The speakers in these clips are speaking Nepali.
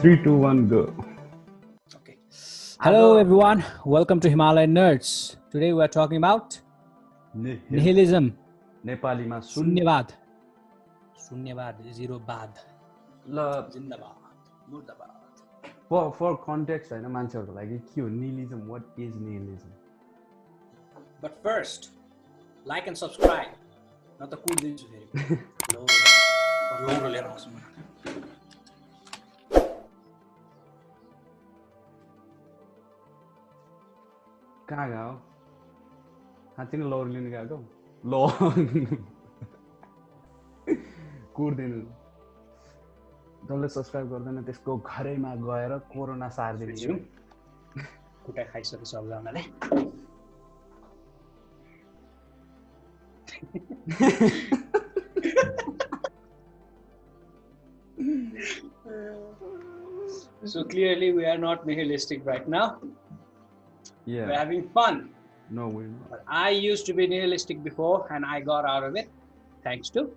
3, 2, 1, go. Okay. Hello everyone, welcome to Himalayan Nerds. Today we are talking about nihilism. नेपालीमा शून्यवाद. शून्यवाद, zero bad. ल जिन्दाबाद, मुर्दाबाद. for context हैन मान्छेहरुको लागि के हो nihilism, what is nihilism? But first, like and subscribe. न त कुर्दिन्छु फेरि. लौरो लिएर आउँछु म. कहाँ गयो? साँच्चै नै लौरो लिन गएको? ल कुर्दिनु. जसले सब्स्क्राइब गर्दैन त्यसको घरैमा गएर कोरोना सार्दिनु. कुटा खाइसक्यो सबजनाले. So clearly we are not nihilistic right now. Yeah. We're having fun. No, we're not. But I used to be nihilistic before and I got out of it thanks to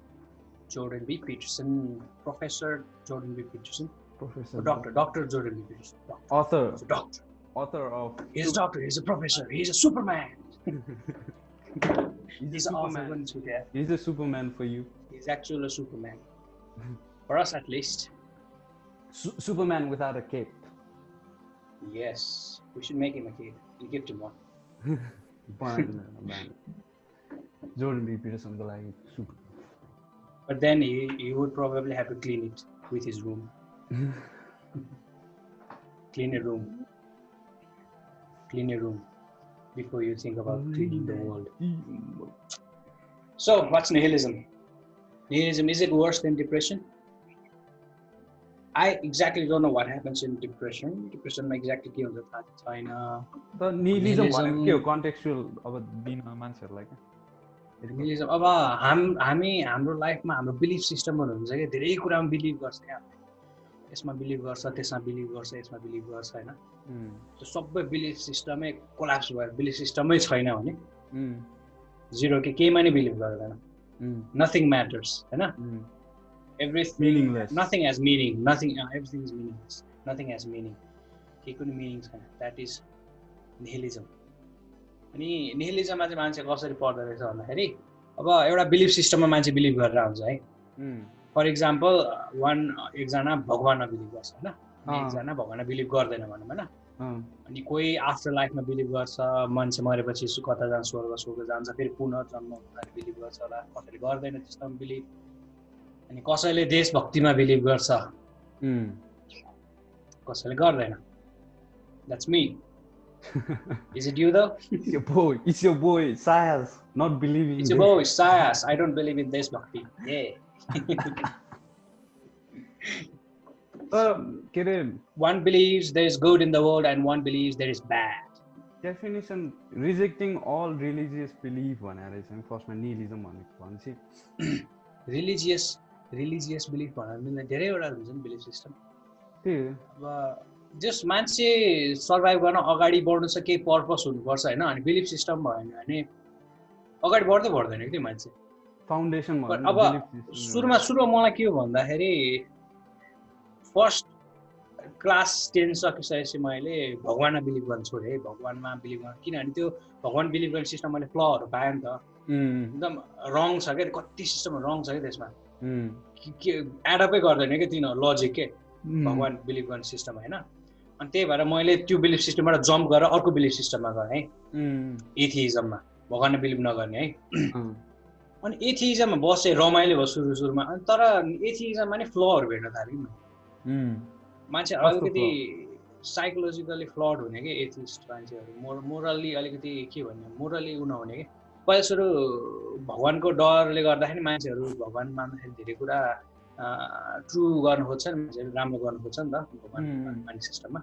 Jordan B. Peterson, Professor Jordan B. Peterson. Professor. Dr. Jordan B. Peterson. Doctor. Author. He's a doctor. Author of. He's a doctor, he's a professor, he's a Superman. He's a Superman. He's a Superman for you. He's actually a Superman. For us at least. Superman without a cape. Yes. We should make him a cape and gift him one. Jordan B. Peterson ko लागि super. But then he would probably have to clean it with his room. Clean a room. Clean a room before you think about cleaning the world. So, what's nihilism? Nihilism, is it worse than depression? I exactly don't know what happens in depression. Depression exactly के हुन्छ थाहा छैन. The nihilism भनेको के हो contextual अब दिन मान्छेहरुलाई के? Nihilism अब हाम्रो लाइफमा हाम्रो बिलिफ सिस्टमहरु हुन्छ के धेरै कुरामा बिलिभ गर्छ के हामीले. यसमा बिलिभ गर्छ, त्यसमा बिलिभ गर्छ, यसमा बिलिभ गर्छ हैन. त्यो सबै बिलिफ सिस्टमै कोल्याप्स भयो, बिलिफ सिस्टमै छैन भने जिरो के केहीमा नै बिलिभ गर्दैन. Nothing matters, हैन? Everything meaningless. Nothing has meaning. Nothing. Everything is meaningless. Nothing has meaning. केही कुनै meaning छैन. That is nihilism. अनि निहिलिजममा चाहिँ मान्छे कसरी पर्दो रहेछ भन्दाखेरि अब एउटा बिलिफ सिस्टममा मान्छे बिलिभ गरेर हुन्छ है. फर एक्जाम्पल एकजना भगवानमा बिलिभ गर्छ हैन, एकजना भगवानमा बिलिभ गर्दैन भनौँ हैन. अनि कोही आफ्टर लाइफमा बिलिभ गर्छ, मान्छे मरेपछि कता जान्छ, स्वर्ग जान्छ, फेरि पुनर्जन्म हुन्छ बिलिभ गर्छ होला, कसैले गर्दैन त्यस्तोमा बिलिभ. अनि कसैले देशभक्तिमा बिलिभ गर्छ, कसैले गर्दैन. That's me. Is it you though? It's your boy, Sayas, not believing. It's your boy, Sayas. I don't believe in Deshbhakti. Yeah. One believes there is good in the world and one believes there is bad. Definition, rejecting all religious belief भनेर चाहिँ फर्स्टमा nihilism भनेको भन्छ. Religious belief भन्दा धेरैवटा हुन्छ नि बिलिफ सिस्टम. त्यही अब जस्ट मान्छे सर्भाइभ गर्न अगाडि बढ्नु छ, केही पर्पस हुनुपर्छ हैन. अनि बिलिफ सिस्टम भएन भने अगाडि बढ्दैन के मान्छे. फाउन्डेसन भन्नु. अब सुरुमा मलाई के हो भन्दाखेरि फर्स्ट क्लास 10 सकिसकेपछि मैले भगवानमा बिलिभ गर्न छोडेँ. भगवानमा बिलिभ गर्न, किनभने त्यो भगवान बिलिभ गर्ने सिस्टम मैले फ्लहरु पाएँ नि त. एकदम रङ छ के, कति सिस्टम रङ छ के त्यसमा. के एडअपै गर्दैन के तिनीहरु लजिक के भगवान बिलिभ गर्ने सिस्टम हैन. अनि त्यही भएर मैले त्यो बिलिफ सिस्टमबाट जम्प गरेर अर्को बिलिफ सिस्टममा गएँ है, एथिइजममा, भगवानमा बिलिभ नगर्ने है. अनि एथिइजममा बसेँ, रमाइलो भयो सुरुमा. अनि तर एथिइजममा नि फ्लहरु भेट्न थालेँ. मान्छे अलिकति साइकोलोजिकली फ्लड हुने के एथिइस्ट मान्छेहरु, मोरली अलिकति के भन्ने, मोरली नहुने के. पहिला सुरु भगवानको डरले गर्दाखेरि मान्छेहरु भगवान मान्दाखेरि धेरै कुरा ट्रु गर्न खोज्छन्, मान्छेहरु राम्रो गर्न खोज्छन् नि त भगवान मान्ने सिस्टममा.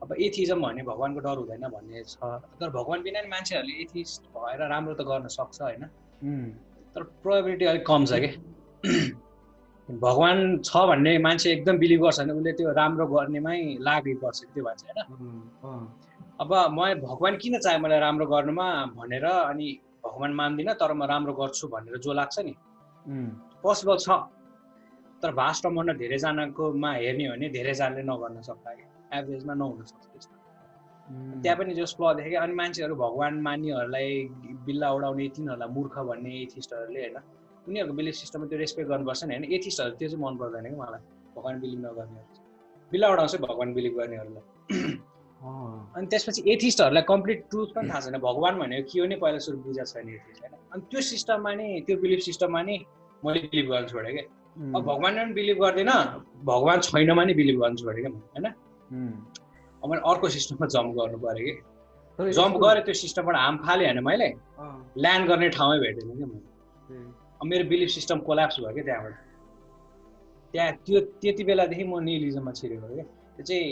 अब एथिइजम भने भगवानको डर हुँदैन भन्ने छ. तर भगवान बिना नि मान्छेहरुले एथिइस्ट भएर राम्रो त गर्न सक्छ हैन. तर प्रोबेबिलिटी अलिक कम छ के. भगवान छ भन्ने मान्छे एकदम बिलिभ गर्छ भने उले त्यो राम्रो गर्नेमै लागि पर्छ त्यो मान्छे हैन. अब म भगवान किन चाहे मलाई राम्रो गर्नुमा भनेर अनि भगवान मान्दिन तर म राम्रो गर्छु भनेर जो लाग्छ नि, पोसिबल छ. तर भास्ट अमाउन्टमा धेरैजनाकोमा हेर्ने हो भने धेरैजनाले नगर्न सक्ला कि एभरेजमा नहुन सक्छ त्यस्तो त्यहाँ पनि जस फ्ल देखेँ अनि मान्छेहरू भगवान मान्नेहरूलाई बिल्ला उडाउने तिनीहरूलाई मूर्ख भन्ने एथिस्टहरूले होइन उनीहरूको बिलिफ सिस्टममा त्यो रेस्पेक्ट गर्नुपर्छ नि होइन एथिस्टहरू त्यो चाहिँ मन पर्दैन कि मलाई भगवान बिलिभ नगर्नेहरू बिल्ला उडाउँछ भगवान बिलिभ गर्नेहरूलाई अनि त्यसपछि एथिस्टहरूलाई कम्प्लिट ट्रुथ पनि थाहा छैन भगवान भनेको के हो नि पहिला सुरु बुझेको छैन एथिस्ट होइन अनि त्यो सिस्टममा नि त्यो बिलिफ सिस्टममा नि मैले बिलिभ गर्न छोडेँ क्या अब भगवानमा पनि बिलिभ गर्दैन भगवान छैनमा नि बिलिभ गर्न छोडेँ क्या होइन अब मैले अर्को सिस्टममा जम्प गर्नु पऱ्यो कि जम्प गरेँ त्यो सिस्टमबाट हाम फालेँ होइन मैले ल्यान्ड गर्ने ठाउँमै भेटेन क्या मैले अब मेरो बिलिफ सिस्टम कोल्याप्स भयो क्या त्यहाँबाट त्यहाँ त्यो त्यति बेलादेखि म निहिलिजममा छिरेको क्या त्यो चाहिँ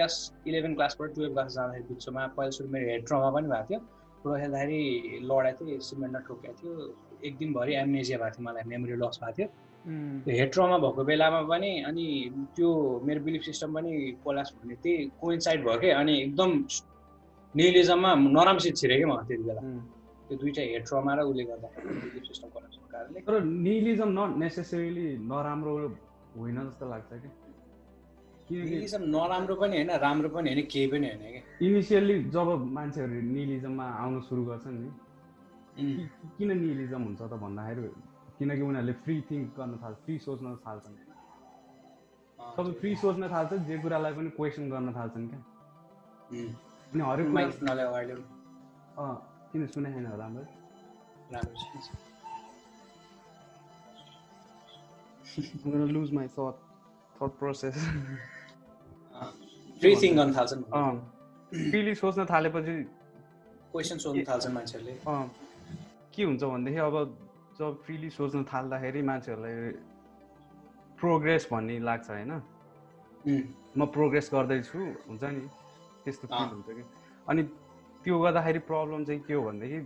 AS 11 क्लासबाट 12 क्लास जाँदाखेरि बिचमा पहिला सुरु मेरो हेड ट्रमा पनि भएको थियो ठुलो खेल्दाखेरि लडेको थियो सिमेन्टमा ठोकेको थियो एक दिनभरि एमनेजिया भएको थियो मलाई मेमोरी लस भएको थियो त्यो हेड ट्रमा भएको बेलामा पनि अनि त्यो मेरो बिलिफ सिस्टम पनि कोल्याप्स हुने त्यही कोइन्साइड भयो क्या अनि एकदम निहिलिजममा नराम्रोसित छिरेँ क्या म त्यति बेला त्यो दुईटा हेड ट्रमा र उसले गर्दाखेरि बिलिफ सिस्टम कोल्याप्स भएको कारणले तर निहिलिजम नट नेसेसरीली नराम्रो होइन जस्तो लाग्छ कि निहिलिजम नराम्रो पनि होइन राम्रो पनि होइन केही पनि होइन क्या इनिसियल्ली जब मान्छेहरू निहिलिजममा आउन सुरु गर्छन् नि किन निहिलिजम हुन्छ त भन्दाखेरि किनकि उनीहरूले फ्री थिङ्क गर्न थाल्छ फ्री सोच्न थाल्छन् जब फ्री सोच्न थाल्छ जे कुरालाई पनि क्वेसन गर्न थाल्छन् क्या अनि हरेक किन सुने छैन राम्रो I'm gonna lose my thought process. Free think गर्न थाल्छन् फ्रीली सोच्न थालेपछि क्वेसन सोध्न थाल्छन् मान्छेहरूले के हुन्छ भनेदेखि अब जब फ्रीली सोच्न थाल्दाखेरि मान्छेहरूलाई प्रोग्रेस भन्ने लाग्छ होइन म प्रोग्रेस गर्दैछु हुन्छ नि त्यस्तो फिल हुन्छ कि अनि त्यो गर्दाखेरि प्रब्लम चाहिँ के हो भनेदेखि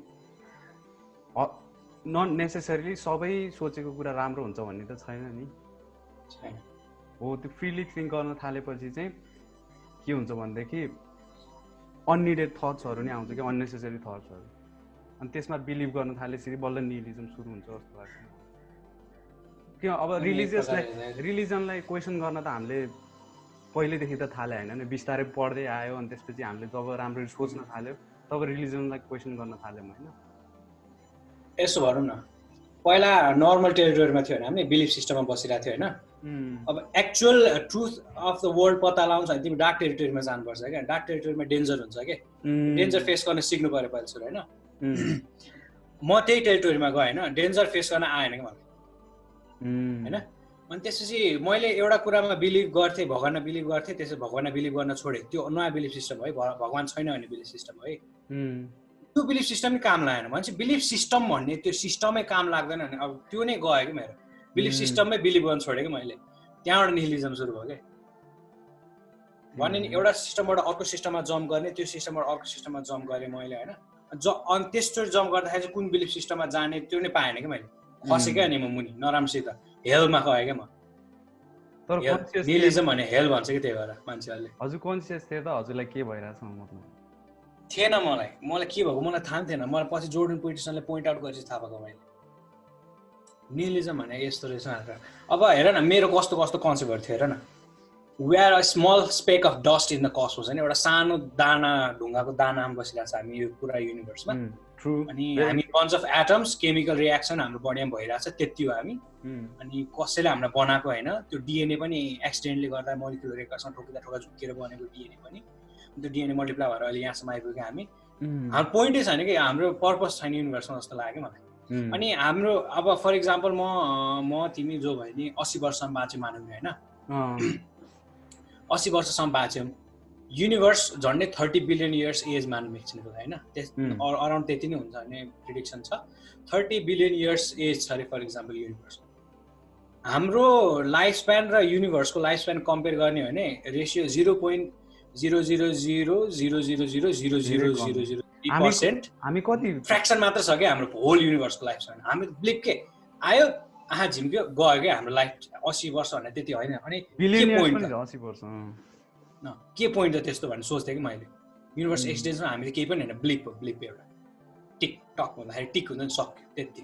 नट नेसेसरीली सबै सोचेको कुरा राम्रो हुन्छ भन्ने त छैन नि हो त्यो फ्रीली थिङ्क गर्न थालेपछि चाहिँ के हुन्छ भनेदेखि अननिडेड थट्सहरू नै आउँछ कि अननेसेसरी थट्सहरू अनि त्यसमा बिलिभ गर्न थालेपछि बल्ल निहिलिजम सुरु हुन्छ जस्तो लाग्छ किन अब रिलिजनलाई क्वेसन गर्न त हामीले पहिलेदेखि त थाले होइन नि बिस्तारै पढ्दै आयो अनि त्यसपछि हामीले जब राम्ररी सोच्न थाल्यो तब रिलिजनलाई क्वेसन गर्न थाल्यौँ होइन यसो भनौँ न पहिला नर्मल टेरिटोरीमा थियो भने हामी बिलिफ सिस्टममा बसिरहेको थियो होइन अब actual truth of the world पत्ता लगाउँछ भने तिमी डार्क टेरिटोरीमा जानुपर्छ क्या डार्क टेरिटोरीमा डेन्जर हुन्छ क्या डेन्जर फेस गर्न सिक्नु पऱ्यो पहिला सुरु होइन म त्यही टेरिटोरीमा गएँ होइन डेन्जर फेस गर्न आएन क्या मलाई होइन अनि त्यसपछि मैले एउटा कुरामा बिलिभ गर्थेँ भगवानमा बिलिभ गर्थेँ त्यसपछि भगवानमा बिलिभ गर्न छोडेँ त्यो नयाँ बिलिफ सिस्टम है भगवान छैन भन्ने बिलिफ सिस्टम है त्यो बिलिफ सिस्टम नै काम लागेन मान्छे बिलिफ सिस्टम भन्ने त्यो सिस्टमै काम लाग्दैन भने अब त्यो नै गयो कि मेरो बिलिफ सिस्टममै बिलिभ गर्न छोडेँ कि मैले त्यहाँबाट निहिलिजम सुरु भयो क्या भने नि एउटा सिस्टमबाट अर्को सिस्टममा जम्प गर्ने त्यो सिस्टमबाट अर्को सिस्टममा जम्प गरेँ मैले होइन अनि त्यस्तो जम्प गर्दाखेरि चाहिँ कुन बिलिफ सिस्टममा जाने त्यो नै पाएन कि मैले खसेँ क्या नि म मुनि नराम्रोसित हेलमा गएँ क्या म निहिलिजम भने हेल भन्छ कि त्यही भएर मान्छेहरूले हजुर कन्सियस थियो त हजुरलाई के भइरहेछ मतलब थिएन मलाई के भएको मलाई थाहा थिएन मलाई पछि जोर्डन पिटरसनले पोइन्ट आउट गरेपछि थाहा भएको मैले निहिलिजम भने यस्तो रहेछ अब हेर न मेरो कस्तो कस्तो कन्सेप्टहरू थियो हेर न we are a small speck of dust in the cosmos होइन एउटा सानो दाना ढुङ्गाको दानामा बसिरहेको छ हामी यो पुरा युनिभर्समा अनि हामी bunch of atoms chemical reaction हाम्रो बडीमा भइरहेछ त्यति हो हामी अनि कसैले हामीलाई बनाएको होइन त्यो डिएनए पनि एक्सिडेन्टले गर्दा मोलिकुलर रिएक्सन ठोकिँदा झुक्किएर बनेको डिएनए पनि त्यो डिएनए मल्टिप्लाई भएर अहिले यहाँसम्म आइपुग्यो हामी हाम्रो पोइन्टै छैन कि हाम्रो पर्पस छैन युनिभर्समा जस्तो लाग्यो मलाई अनि हाम्रो अब फर इक्जाम्पल म तिमी जो भयो नि 80 वर्षसम्म बाँच्यो मानौँ होइन 80 वर्षसम्म बाँच्यौँ युनिभर्स झन्डै 30 बिलियन इयर्स एज मान्नु एकछिनको होइन अराउन्ड त्यति नै हुन्छ भन्ने प्रिडिक्सन छ 30 बिलियन इयर्स एज छ अरे फर इक्जाम्पल युनिभर्स हाम्रो लाइफ स्प्यान र युनिभर्सको लाइफ स्प्यान कम्पेयर गर्ने हो भने रेसियो 0.000000000% हामी कति फ्र्याक्सन मात्र छ क्या हाम्रो होल युनिभर्सको लाइफ स्प्यान हामी ब्लिप के आयो झिम्क्यो गयो क्या हाम्रो लाइफ 80 वर्ष भन्ने त्यति होइन अनि के पोइन्ट त त्यस्तो भन्ने सोच्थेँ कि मैले युनिभर्स एक्सिडेन्समा हामीले केही पनि होइन ब्लिप एउटा टिक टक भन्दाखेरि टिक हुन्छ नि सक्यो त्यति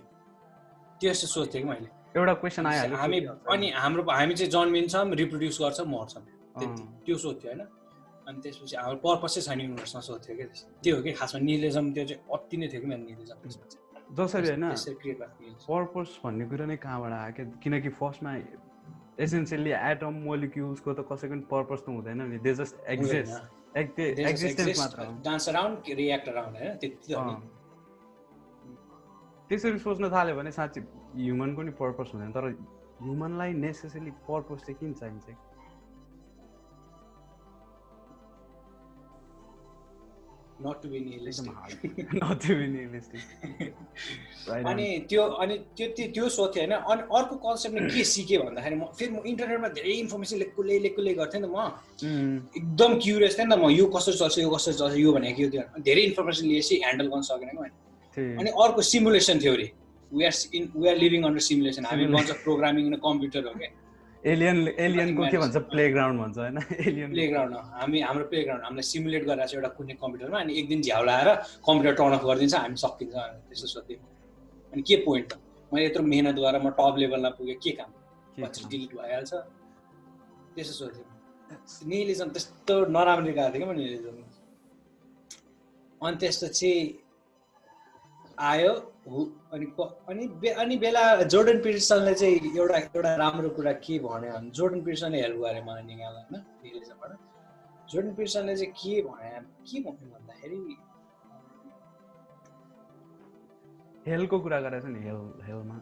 त्यो यस्तो सोच्थेँ कि मैले एउटा क्वेसन आइहाल्यो हामी अनि हामी चाहिँ जन्मिन्छौँ रिप्रोड्युस गर्छौँ मर्छौँ त्यति त्यो सोध्थ्यो होइन अनि त्यसपछि हाम्रो पर्पस चाहिँ छैन युनिभर्समा सोध्थ्यो क्या त्यो हो कि खासमा निहिलिजम त्यो चाहिँ अति नै थियो कि मेरो निहिलिजम त्यसपछि जसरी होइन पर्पस भन्ने कुरा नै कहाँबाट आयो क्या किनकि फर्स्टमा एसेन्सियली एटम मोलिक्युल्सको त कसैको पनि पर्पस त हुँदैन नि दे जस्ट एक्जिस्टेन्स मात्र डान्स अराउन्ड रिएक्ट अराउन्ड होइन त्यति हो नि त्यसरी सोच्न थाल्यो भने साँच्चै ह्युमनको नि पर्पस हुँदैन तर ह्युमनलाई नेसेसरी पर्पस चाहिँ किन चाहिन्छ not to be nihilistic अनि त्यो सोध्थेँ होइन अनि अर्को कन्सेप्टले के सिकेँ भन्दाखेरि म फेरि म इन्टरनेटमा धेरै इन्फर्मेसन लेख्कुले गर्थेँ नि त म एकदम क्युरियस थिएँ नि त म यो कसरी चल्छ यो भनेको यो धेरै इन्फर्मेसन लिएपछि ह्यान्डल गर्न सकेन कि मैले अनि अर्को simulation theory we are living under simulation हामी भन्छ प्रोग्रामिङ इन कम्प्युटर हो क्या एलियनको के भन्छ प्लेग्राउन्ड भन्छ होइन एलियन प्लेग्राउन्ड हो हाम्रो प्लेग्राउन्ड हामीलाई सिमुलेट गरेर चाहिँ एउटा कुनै कम्प्युटरमा अनि एक दिन झ्याउ लाएर कम्प्युटर टर्न अफ गरिदिन्छ हामी सकिन्छ त्यस्तो सोध्थेँ अनि के पोइन्ट त मैले यत्रो मेहनत गरेर म टप लेभलमा पुगेँ के काम पछि डिलिट भइहाल्छ त्यस्तो सोध्थेँ निहिलिजम त्यस्तो नराम्रो गएको थिएँ कि म निहिलिजम अनि त्यसपछि आयो अनि बेला जोर्डन पिटरसनले चाहिँ एउटा राम्रो कुरा के भन्यो भने जोर्डन पिटरसनले हेल्प गरे मलाई निकाल्न होइन निहिलिजमबाट जोर्डन पिटरसनले चाहिँ के भन्यो भन्दाखेरि हेलको कुरा गरेछ नि हेलमा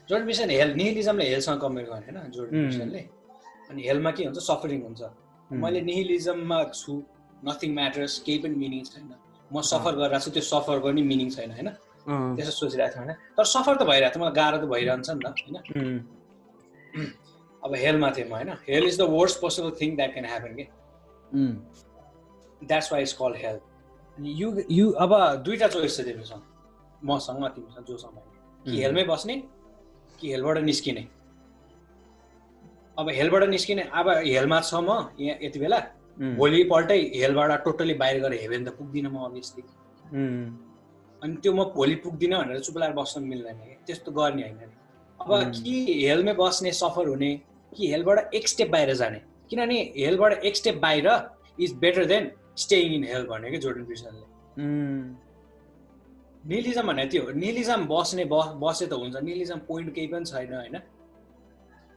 जोर्डन पिटरसन हेल निहिलिजमले हेलसँग कम्पेयर गर्ने होइन जोर्डन पिटरसनले अनि हेलमा के हुन्छ सफरिङ हुन्छ मैले निहिलिजममा छु नथिङ म्याटर्स केही पनि मिनिङ छैन म सफर गरिरहेको छु त्यो सफर गर्ने मिनिङ छैन होइन त्यसो सोचिरहेको थिएँ होइन तर सफर त भइरहेको थियो मलाई गाह्रो त भइरहन्छ नि त होइन अब हेलमा थिएँ म होइन hell is the worst possible thing that can happen के that's why is called hell you अब दुईवटा चोइस छ तिमीसँग मसँग तिमीसँग जोसँग कि हेलमै बस्ने कि हेलबाट निस्किने अब हेलबाट निस्किने अब हेलमा छ म यहाँ यति बेला भोलिपल्टै हेलबाट टोटली बाहिर गएर हेभेन त पुग्दिनँ म अभियसली अनि त्यो म भोलि पुग्दिनँ भनेर चुप लागेर बस्न मिल्दैन कि त्यस्तो गर्ने होइन अब कि हेलमै बस्ने सफर हुने कि हेलबाट एक स्टेप बाहिर जाने किनभने हेलबाट एक स्टेप बाहिर is better than staying in hell भन्यो कि जोर्डन पिटरसनले निहिलिजम भने त्यो निहिलिजम बसे त हुन्छ निहिलिजम पोइन्ट केही पनि छैन होइन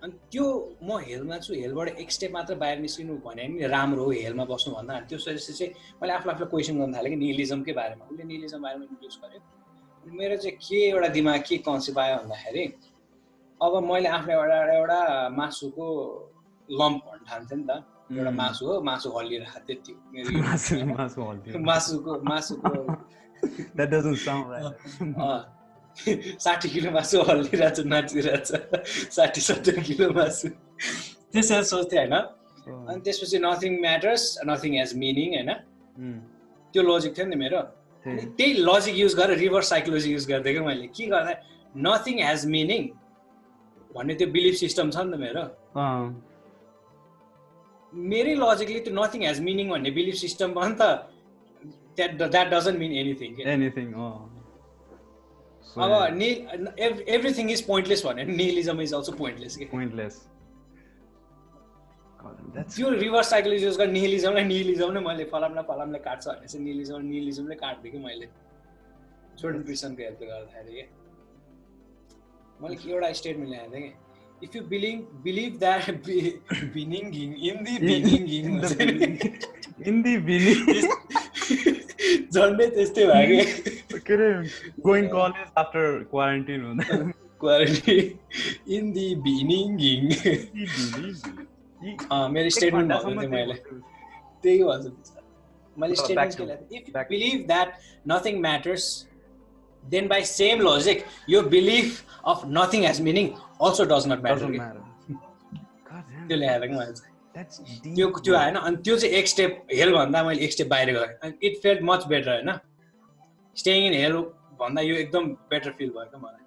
अनि त्यो म हेलमा छु हेलबाट एक स्टेप मात्र बाहिर निस्किनु भने नि राम्रो हो हेलमा बस्नु भन्दा त्यो सोचेपछि चाहिँ मैले आफूलाई क्वेसन गर्न थालेँ कि निहिलिजमकै बारेमा उसले निहिलिजम बारेमा इन्ट्रोड्युस गर्यो अनि मेरो चाहिँ के एउटा दिमाग के कन्सेप्ट आयो भन्दाखेरि अब मैले आफूलाई एउटा मासुको लम्प भन्न ठान्थेँ नि त एउटा मासु हो मासु हल्लिरहेको त्यति मासुको 60 किलो मासु हल्लिरहेछ नाचिरहेछ 60-70 किलो मासु त्यसरी सोच्थेँ होइन अनि त्यसपछि nothing matters nothing has meaning होइन त्यो लजिक थियो नि मेरो त्यही लजिक युज गरेर रिभर्स साइकोलोजी युज गर्दै कि मैले के गर्दा नथिङ हेज मिनिङ भन्ने त्यो बिलिफ सिस्टम छ नि त मेरै लजिकले त्यो नथिङ हेज मिनिङ भन्ने बिलिफ सिस्टम पनि त द्याट डजन्ट मिन एनिथिङ अब एभ्रिथिङ इज पोइन्टलेस भन्यो भने निहिलिजम इज अल्सो पोइन्टलेस के त्यो रिभर्स साइकोलोजी युज गरेर निहिलिजम नै मैले फलामले काट्छ भने चाहिँ निहिलिजमले काट्दिएँ कि मैले जोर्डन पिटरसनको हेल्प गर्दाखेरि के मैले एउटा स्टेटमेन्ट ल्याएको थिएँ कि इफ यु बिलिभ द्याट झन्डै त्यस्तै भयो के अरे गोइङ कलेज आफ्टर क्वारेन्टाइन हुँदा इन दि बिनिङ मेरो स्टेटमेन्ट भएको थियो मैले त्यही भन्छ मैले स्टेटमेन्ट के ल्याएको if you believe that nothing matters then by same logic your belief of nothing has meaning also does not matter त्यो ल्याएर त्यो होइन अनि त्यो चाहिँ एक स्टेप हेल भन्दा मैले एक स्टेप बाहिर गएँ अनि इट फेल्ट मच बेटर होइन स्टेइङ इन हेल भन्दा यो एकदम बेटर फिल भयो क्या मलाई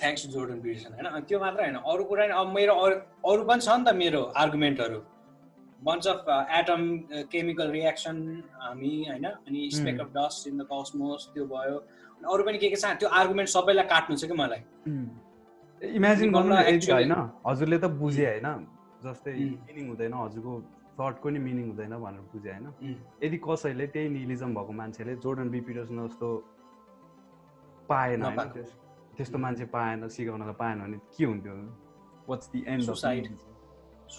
थ्याङ्क्स टु जोर्डन पिटरसन होइन अनि त्यो मात्र होइन अरू कुरा नि अब मेरो अरू पनि छ नि त मेरो आर्गुमेन्टहरू bunch of atom chemical reaction हामी हैन अनि speck of dust in the cosmos त्यो भयो अरू पनि के छ त्यो आर्गुमेन्ट सबैलाई काट्नु छ कि मलाई इमेजिन गर्नु न यदि actually- होइन हजुरले त बुझे होइन जस्तै मिनिङ हुँदैन हजुरको थटको नि मिनिङ हुँदैन भनेर बुझे होइन यदि कसैले त्यही निहिलिजम भएको मान्छेले जोर्डन बी पिटरसन जस्तो पाएन होइन त्यस्तो मान्छे पाएन सिकाउनलाई पाएन भने के हुन्थ्यो what's the end of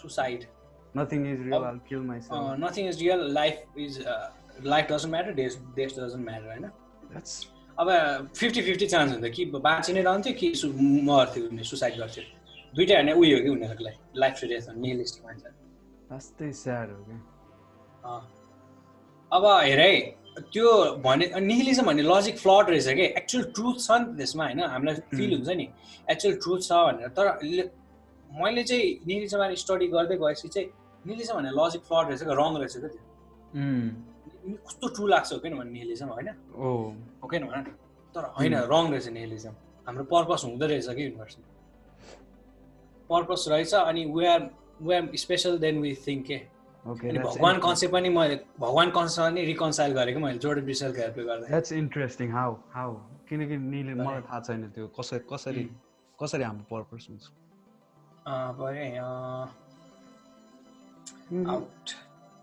suicide nothing is real I kill myself nothing is real life doesn't matter days doesn't matter होइन अब 50-50 चान्स हुन्थ्यो कि बाँची नै रहन्थ्यो कि मर्थ्यो उनीहरू सुसाइड गर्थ्यो दुइटै होइन उयो हो कि उनीहरूको लागि लाइफ टु डेथ निहिलिस्टिक मान्छ त्यस्तै स्याड हो क्या अब हेर है त्यो भने निहिलिजम भन्ने लजिक फ्लड रहेछ कि एक्चुअल ट्रुथ छ नि त्यसमा होइन हामीलाई फिल हुन्छ नि एक्चुअल ट्रुथ छ भनेर तर मैले चाहिँ निहिलिजममा स्टडी गर्दै गएपछि चाहिँ निहिलिजम भन्ने लजिक फ्लड रहेछ क्या रङ रहेछ क्या त्यो कस्तो ट्रु लाग्छ हो किन भने निहिलिजम होइन हो किन भन तर होइन रङ रहेछ निहिलिजम हाम्रो पर्पस हुँदो रहेछ कि युनिभर्समा पर्पस रहेछ अनि we are special then we think के अनि भगवान कन्सेप्ट पनि मैले भगवान कन्सेप्ट पनि रिकन्साइल गरेको मैले जोर्डन पिटरसनको हेल्पले गर्दा द्याट्स इन्ट्रेस्टिङ हाउ किनकि निहिलिजम मलाई थाहा छैन त्यो कसरी हाम्रो पर्पस हुन्छ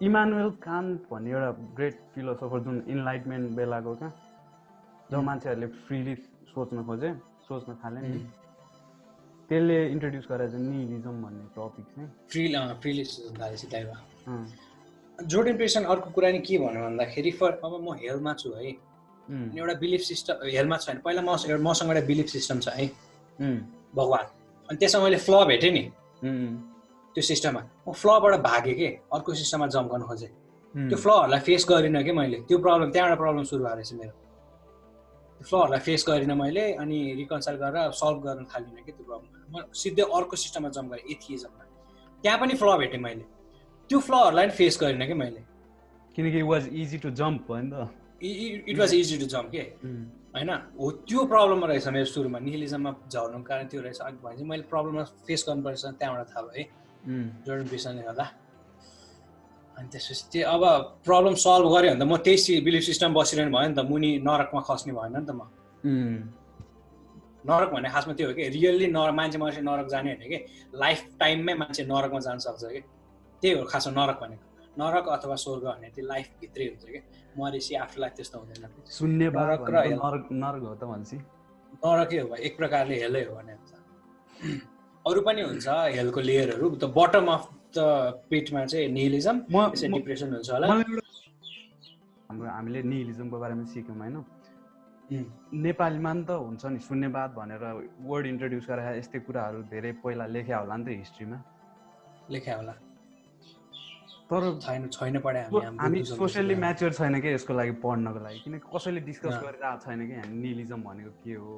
इमानुएल कान्ट भन्ने एउटा ग्रेट फिलोसोफर जुन इन्लाइटमेन्ट बेलाको क्या जब मान्छेहरूले फ्रिली सोच्न थाले नि त्यसले इन्ट्रोड्युस गरेर चाहिँ निहिलिजम भन्ने टपिक चाहिँ फ्रिली सोच्न थालेपछि त्यही भयो जोर्डन पिटरसन अर्को कुरा नि के भन्नु भन्दाखेरि अब म हेलमा छु है अनि एउटा बिलिफ सिस्टम हेलमा छैन पहिला मसँग एउटा बिलिफ सिस्टम छ है भगवान अनि त्यसमा मैले फ्ल भेटेँ नि त्यो सिस्टममा म फ्लबाट भागेँ कि अर्को सिस्टममा जम्प गर्न खोजेँ त्यो फ्लहरूलाई फेस गरिनँ कि मैले त्यो प्रब्लम त्यहाँबाट प्रब्लम सुरु भएको रहेछ मेरो त्यो फ्लहरूलाई फेस गरिनँ मैले अनि रिकन्साइल गरेर सल्भ गर्न थालिनँ कि त्यो प्रब्लम म सिधै अर्को सिस्टममा जम्प गरेँ एथिइजममा त्यहाँ पनि फ्ल भेटेँ मैले त्यो फ्लहरूलाई पनि फेस गरिनँ कि मैले किनकि it was easy to jump भयो नि त it was easy to jump के होइन हो त्यो प्रब्लम रहेछ मेरो सुरुमा निहिलिजममा झर्नुको कारण त्यो रहेछ अनि भने चाहिँ मैले प्रब्लममा फेस गर्नुपर्छ त्यहाँबाट थाहा भयो है जोर्डन पिटरसनले गर्दा अनि त्यसपछि त्यो अब प्रब्लम सल्भ गऱ्यो भने त म त्यही बिलिफ सिस्टम बसिरहनु भयो नि त मुनि नरकमा खस्ने भएन नि त म नरक भन्ने खासमा त्यो हो कि रियल्ली मान्छे मान्छे नरक जाने होइन कि लाइफ टाइममै मान्छे नरकमा जान सक्छ कि त्यही हो खासमा नरक भनेको नरक अथवा स्वर्ग भने त्यो लाइफभित्रै हुन्छ कि मरेपछि आफ्टर लाइफ त्यस्तो हुँदैन शून्य नरक हो त भन्छ नरकै हो एक प्रकारले हेलै हो भने अरू पनि हुन्छ हेलको लेयरहरू त बटम अफ द पिटमा चाहिँ निहिलिजम डिप्रेसन हुन्छ होला हामीले निहिलिजमको बारेमा सिक्यौँ होइन नेपालीमा नि त हुन्छ नि शून्यवाद भनेर वर्ड इन्ट्रोड्युस गरेर यस्तै कुराहरू धेरै पहिला लेख्या होला नि त हिस्ट्रीमा लेख्या होला तर छैन पढे हामी सोसियल्ली म्याच्योर छैन कि यसको लागि पढ्नको लागि किनकि कसैले डिस्कस गरिरहेको छैन कि हामी निहिलिजम भनेको के हो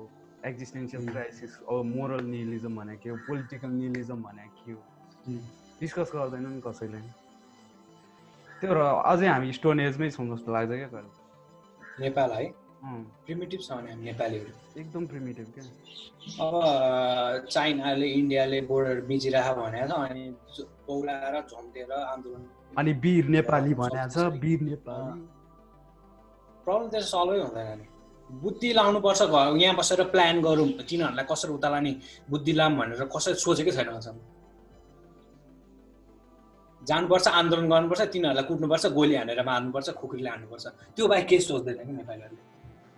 एक्जिस्टेन्सियल क्राइसिस अब मोरल निहिलिजम भनेको के हो पोलिटिकल निहिलिजम भनेको के हो डिस्कस गर्दैन नि कसैले त्यो र अझै हामी स्टोन एजमै छौँ जस्तो लाग्छ क्या कहिले नेपाल है प्रिमिटिभ छ भने हामी नेपालीहरू एकदम प्रिमिटिभ क्या अब चाइनाले इन्डियाले बोर्डर बिचिरहेको भनेको छ अनि पौलाएर झम्टेर आन्दोलन अनि वीर नेपाली भनेको छ वीर नेपाली प्रब्लम त्यसो सल्भै हुँदैन नि बुद्धि लाउनुपर्छ यहाँ बसेर प्लान गरौँ तिनीहरूलाई कसरी उता लाने बुद्धि लाम भनेर कसरी सोचेकै छैन अहिलेसम्म जानुपर्छ आन्दोलन गर्नुपर्छ तिनीहरूलाई कुट्नुपर्छ गोली हानेर मार्नुपर्छ खुकुरीले हान्नुपर्छ त्यो बाहेक केही सोच्दैन कि नेपालीहरूले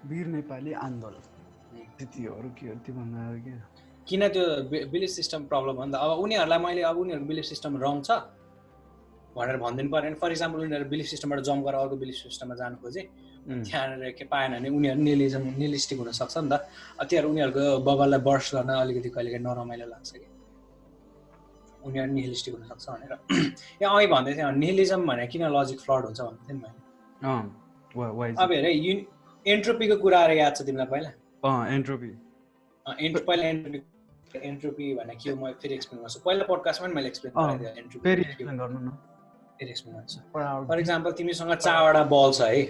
वीर नेपाली आन्दोलन त्यतिहरू के हो त्यो भन्दा किन त्यो बिलिफ सिस्टम प्रब्लम हो नि त अब उनीहरूलाई मैले अब उनीहरूको बिलिफ सिस्टम रङ छ भनेर भनिदिनु पऱ्यो फर इक्जाम्पल उनीहरू बिलिफ सिस्टमबाट जम्प गरेर अर्को बिलिफ सिस्टममा जानु खोजे त्यहाँनिर के पाएन भने उनीहरू निहिलिस्टिक हुनसक्छ नि त त्यहाँ उनीहरूको बबललाई बर्स्ट गर्न अलिकति कहिलेकाहीँ नरमाइलो लाग्छ कि उनीहरू निहिलिस्टिक हुनसक्छ भनेर यहाँ अघि भन्दै थिएँ निहिलिजम भने किन लजिक फ्लड हुन्छ भन्दै थिएँ नि मैले अब हेर एन्ट्रोपीको कुराहरू याद छ तिमीलाई पहिला पहिला एन्ट्रोपी भने के हो म फेरि एक्सप्लेन गर्छु पहिला पोडकास्टमा पनि मैले एक्सप्लेन गरिदिएँ एन्ट्रोपी फेरि एक्सप्लेन गर्छु फर इक्जाम्पल तिमीसँग चारवटा बल छ है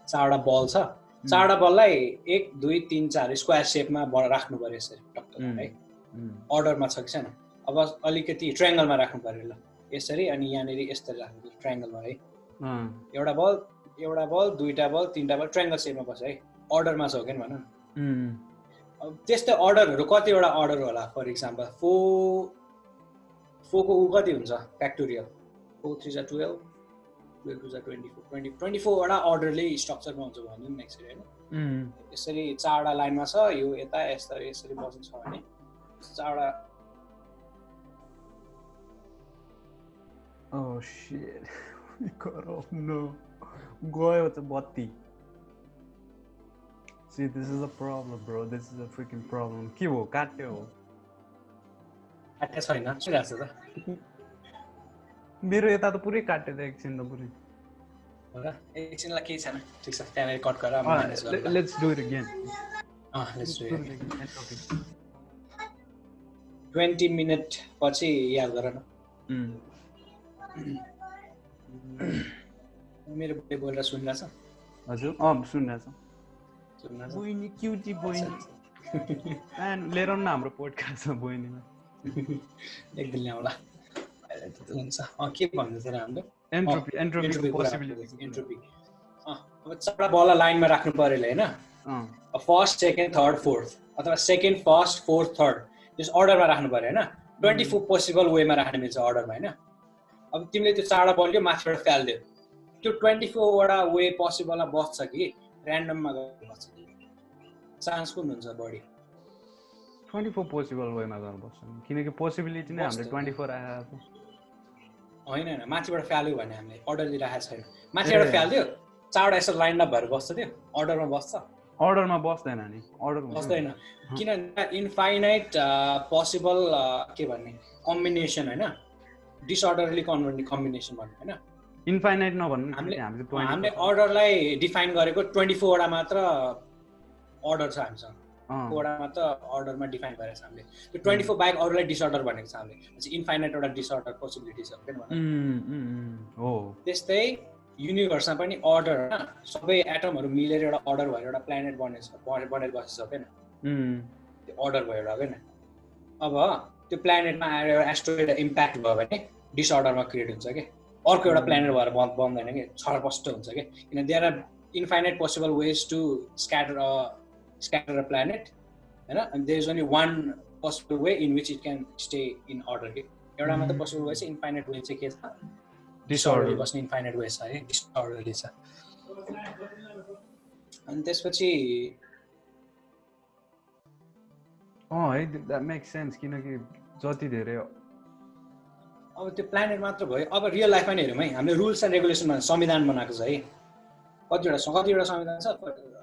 चारवटा बल छ चारवटा बललाई 1 2 3 4 स्क्वायर सेपमा राख्नु पर्यो यसरी टक्क है अर्डरमा छ कि छैन अब अलिकति ट्रायङ्गलमा राख्नु पर्यो ल यसरी अनि यहाँनिर यसरी राख्नु पर्यो ट्रायङ्गलमा है एउटा बल दुईटा बल तिनटा बल ट्रायङ्गल सेपमा बस्छ है अर्डरमा छ हो कि भन न अब त्यस्तै अर्डरहरू कतिवटा अर्डर होला फर इक्जाम्पल 4 को ऊ कति हुन्छ फ्याक्टोरियल 4 3 12 12 2 24 24 वटा अर्डरले स्ट्रक्चरमा हुन्छ भन्नु नि एक्चुअली हैन यसरी चारवटा लाइनमा छ यो यता यसरी बस्नु छ भने चारवटा Oh shit. Cut off, no. गयो त बत्ती. See, this is a problem, bro. This is a freaking problem. के हो काट्यो हो काट्या छैन सुनिरहेको छ त मेरो यता त पुरै काट्यो त एकछिन त पुरै हो र एकछिनलाई केही छैन ठिक छ त्यहाँनिर कट गरेर माइनस गर्नु let's do it again let's do it 20 minute पछि याद गर न मेरो बुढे बोलेर सुनिरहेछ हजुर सुनिरहेछ बहिनी क्युटी बहिनी लिएर न हाम्रो पोडकास्ट छ बहिनीमा एक दिन ल्याउला हुन्छ के भन्दै थियो हाम्रो एन्ट्रोपी पोसिबिलिटी एन्ट्रोपी अब चारवटा बललाई लाइनमा राख्नु पर्यो हैन फर्स्ट सेकेन्ड थर्ड फोर्थ अथवा सेकेन्ड फर्स्ट फोर्थ थर्ड त्यस अर्डरमा राख्नु पर्यो हैन 24 पोसिबल वेमा राख्न मिल्छ अर्डरमा हैन अब तिमीले त्यो चारवटा बल माथिबाट फाल्दियो त्यो 24 वटा वे पोसिबलमा बस्छ कि र्यान्डममा गएर बस्छ चान्स कुन हुन्छ बढी 24 पोसिबल वेमा गर्न बस्छ किनकि पोसिबिलिटी नै हामीले 24 राखेको होइन हैन माथिबाट फाल्यो भने हामीले अर्डर दिइराखेको छैन माथिबाट फाल्दियो चारवटा यसो लाइन अप भएर बस्छ त्यो अर्डरमा बस्छ अर्डरमा बस्दैन नि अर्डर बस्दैन किन इन्फाइनाइट पोसिबल के भन्ने कम्बिनेसन हैन डिसअर्डरली कम्बिनेसन भन्नु हैन इन्फाइनाइट नभन्नु हामीले अर्डरलाई डिफाइन गरेको 24 वटा मात्र अर्डर छ हामीसँग वटा मात्र अर्डरमा डिफाइन गरेको छ हामीले त्यो 24 बाहेक अरूलाई डिसअर्डर भनेको छ हामीले इन्फाइनाइट एउटा डिसअर्डर पोसिबिलिटी छ किन भन्नु हो त्यस्तै युनिभर्समा पनि अर्डर हैन सबै एटमहरु मिलेर एउटा अर्डर भएर एउटा प्लेनेट बनेर बसेछ हैन त्यो अर्डर भएर हैन अब त्यो प्लेनेटमा आएर एउटा एस्ट्रोइड इम्प्याक्ट भयो भने डिसअर्डरमा क्रिएट हुन्छ के अर्को एउटा प्लेनेट भएर बन्दैन के छरपस्ट हुन्छ के किन there are infinite possible ways to scatter a planet हैन and there is only one possible way in which it can stay in order के एउटा मात्र पोसिबल वे चाहिँ इन्फाइनाइट वे चाहिँ के छ डिसअर्डरली बस्ने इन्फाइनाइट वे छ है डिसअर्डरली छ अनि त्यसपछि है द्याट मेक्स सेन्स किनकि जति धेरै अब त्यो प्लानेट मात्र भयो अब रियल लाइफमा नि हेरौँ है हामीले रुल्स एन्ड रेगुलेसन संविधान बनाएको छ है कतिवटा संविधान छ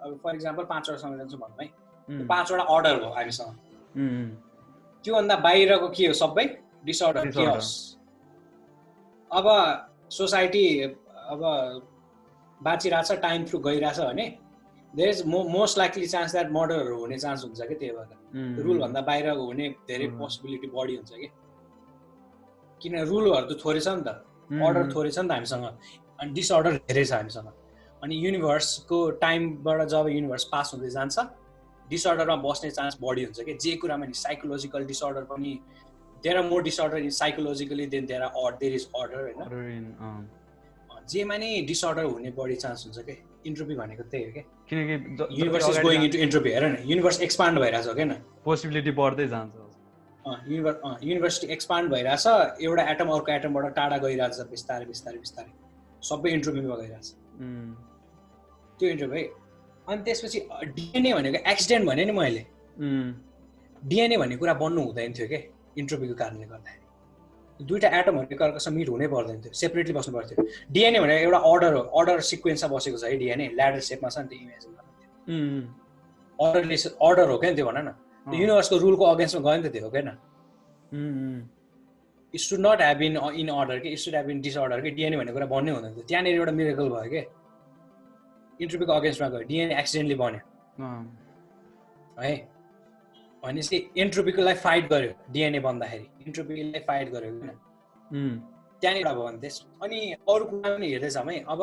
अब फर इक्जाम्पल 5 वटा संविधान छ भनौँ है त्यो 5 वटा अर्डर हो हामीसँग त्योभन्दा बाहिरको के हो सबै डिसअर्डर केओस अब सोसाइटी अब बाँचिरहेछ टाइम थ्रु गइरहेछ भने there is most likely chance that मर्डरहरू हुने चान्स हुन्छ कि त्यही भएर रुलभन्दा बाहिर हुने धेरै पोसिबिलिटी बढी हुन्छ कि किन रुलहरू त थोरै छ नि त अर्डर थोरै छ नि त हामीसँग अनि डिसअर्डर धेरै छ हामीसँग अनि युनिभर्सको टाइमबाट जब युनिभर्स पास हुँदै जान्छ डिसअर्डरमा बस्ने चान्स बढी हुन्छ कि जे कुरामा नि साइकोलोजिकल डिसअर्डर पनि there are more disorder in psychologically then there is order हैन जेमा नि डिसअर्डर हुने बढी चान्स हुन्छ के इन्ट्रोपी भनेको त्यही हो के किनकि universe is going into entropy हेर न युनिभर्स एक्सपान्ड भइरहेछ हो किन पोसिबिलिटी बढ्दै जान्छ युनिभर्सिटी एक्सपान्ड भइरहेछ एउटा एटम अर्को एटमबाट टाढा गइरहेछ बिस्तारै बिस्तारै बिस्तारै सबै इन्ट्रोपीमा गइरहेछ त्यो इन्ट्रोपी है अनि त्यसपछि डिएनए भनेको एक्सिडेन्ट भने नि मैले डिएनए भन्ने कुरा बन्नु हुँदैन थियो के इन्ट्रोपीको कारणले गर्दाखेरि दुईटा एटमहरू एकअर्कासँग मिट हुनै पर्दैन थियो सेपरेटली बस्नु पर्थ्यो डिएनए भनेको एउटा अर्डर हो अर्डर सिक्वेन्समा बसेको छ है डिएनए ल्याडर सेपमा छ नि त्यो इमेजिन अर्डर हो क्या त्यो भन न युनिभर्सको रुलको अगेन्स्टमा गयो नि त त्यो हो क्या it should not have been in order के it should have been disorder के डिएनए भन्ने कुरा बन्नै हुँदैन थियो त्यहाँनिर एउटा मिरेकल भयो के इन्ट्रोपीको अगेन्स्टमा गयो डिएनए एक्सिडेन्टली बन्यो है भनेपछि एन्ट्रोपीकोलाई फाइट गर्यो डिएनए बन्दाखेरि इन्ट्रोपीलाई फाइट गर्यो किन त्यहाँनिर भयो भने त्यस अनि अरू कुरा पनि हेर्दैछौँ है अब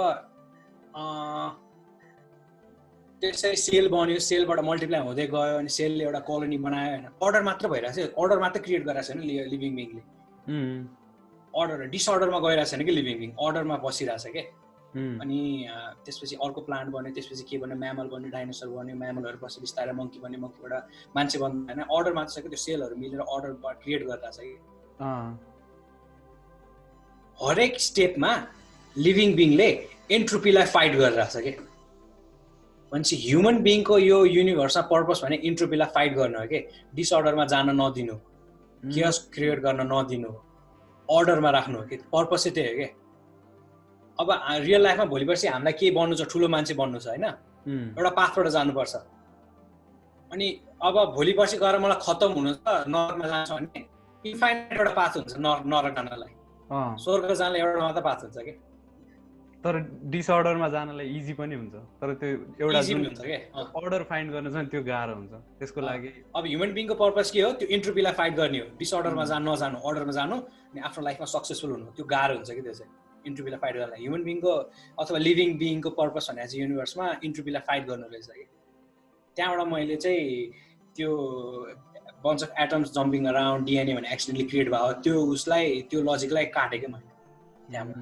त्यसरी सेल बन्यो सेलबाट मल्टिप्लाई हुँदै गयो अनि सेलले एउटा कोलोनी बनायो होइन अर्डर मात्र भइरहेको छ अर्डर मात्र क्रिएट गरिरहेको छैन लिभिङ बिङले अर्डर डिसअर्डरमा गइरहेको छैन कि लिभिङ बिङ अर्डरमा बसिरहेछ के अनि त्यसपछि अर्को प्लान्ट बन्यो, त्यसपछि के बन्यो, म्यामल बन्यो, डाइनोसर बन्यो, म्यामलहरू पछि बिस्तारै मङ्की बन्यो, मङ्कीबाट मान्छे बन्यो होइन, अर्डर मात्र छ कि त्यो सेलहरू मिलेर अर्डर क्रिएट गरिरहेको छ कि हरेक स्टेपमा लिभिङ बिङले एन्ट्रोपीलाई फाइट गरिरहेछ कि भनेपछि ह्युमन बिङको यो युनिभर्समा पर्पस भने एन्ट्रोपीलाई फाइट गर्नु हो कि डिसअर्डरमा जान नदिनु, केयस क्रिएट गर्न नदिनु, अर्डरमा राख्नु हो कि पर्पस चाहिँ त्यही हो कि अब रियल लाइफमा भोलि पर्सि हामीलाई के बन्नु छ, ठुलो मान्छे बन्नु छ होइन, एउटा पाथबाट जानुपर्छ अनि अब भोलि पर्सि गएर मलाई खत्तम हुनु छ नरकमा जान्छ भने इन्फाइनाइट एउटा पाथ हुन्छ नरक जानलाई, स्वर्ग जानलाई एउटा मात्र पाथ हुन्छ कि तर डिसअर्डरमा जानलाई इजी पनि हुन्छ तर त्यो एउटा जुन हुन्छ के अर्डर फाइन्ड गर्न चाहिँ त्यो गाह्रो हुन्छ त्यसको लागि अब ह्युमन बिङको पर्पस के हो, त्यो एन्ट्रोपीलाई फाइट गर्ने हो, डिसअर्डरमा नजानु, अर्डरमा जानु अनि आफ्नो लाइफमा सक्सेसफुल हुनु, त्यो गाह्रो हुन्छ कि त्यो चाहिँ एन्ट्रोपीलाई फाइट गर्न। ह्युमन बिङको अथवा लिभिङ बिङको पर्पस भने चाहिँ युनिभर्समा एन्ट्रोपीलाई फाइट गर्नु रहेछ कि त्यहाँबाट मैले चाहिँ त्यो bunch of atoms jumping around DNA भने एक्सिडेन्टली क्रिएट भयो त्यो उसलाई त्यो लजिकलाई काटेँ मैले त्यहाँबाट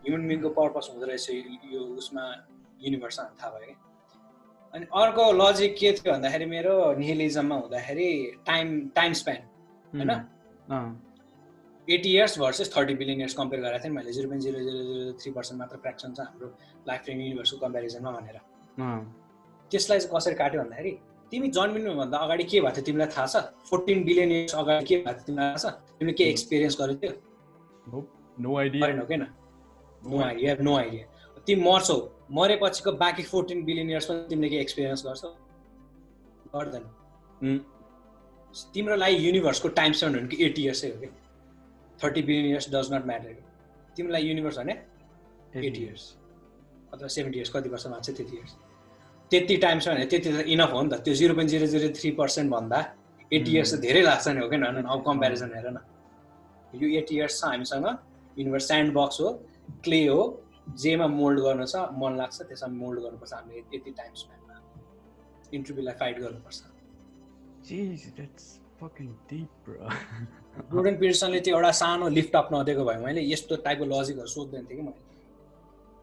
ह्युमन बिङको पर्पस हुँदो रहेछ यो उसमा युनिभर्समा थाहा भयो कि अनि अर्को लजिक के थियो भन्दाखेरि मेरो निहिलिजममा हुँदाखेरि टाइम स्प्यान होइन 80 years versus 30 billion years compare गरेको थिएँ मैले 0.0003% मात्र फ्र्याक्सन छ हाम्रो लाइफ टाइम युनिभर्सको कम्पेरिजनमा भनेर त्यसलाई चाहिँ कसरी काट्यो भन्दाखेरि तिमी जन्मिनुभन्दा अगाडि के भएको थियो तिमीलाई थाहा छ, 14 billion years अगाडि के भएको थियो तिमीलाई थाहा छ, तिमीले के एक्सपिरियन्स गरेको थियो, नो आइडिया किन नो आइडिया, नो आइडिया। तिमी मर्छौ, मरेपछिको बाँकी 14 billion years पनि तिमीले के एक्सपिरियन्स गर्छौ, गर्दैन। तिम्रो लागि युनिभर्सको टाइम स्पेन्ड भनेको 80 years हो कि 30 billion years does not matter. तिमीलाई युनिभर्स भने 80 years अथवा 70 years कति वर्ष मान्छ त्यति इयर्स, त्यति टाइम छ भने त्यति त इनफ हो नि त। त्यो 0.003% भन्दा 80 years त धेरै लाग्छ नि हो कि न। अब कम्पेरिजन हेर न, यो 80 years छ हामीसँग, युनिभर्स स्यान्ड बक्स हो, क्ले हो, जेमा मोल्ड गर्नु छ मन लाग्छ त्यसमा मोल्ड गर्नुपर्छ हामीले यति टाइम स्पेन्डमा, इन्ट्रोपीलाई फाइट गर्नुपर्छ। Jeez, that's fucking deep, bro. Jordan पिटरसनले त्यो एउटा सानो लिफ्ट अप नदिएको भए मैले यस्तो टाइपको लजिकहरू सोध्दैन थिएँ कि मैले।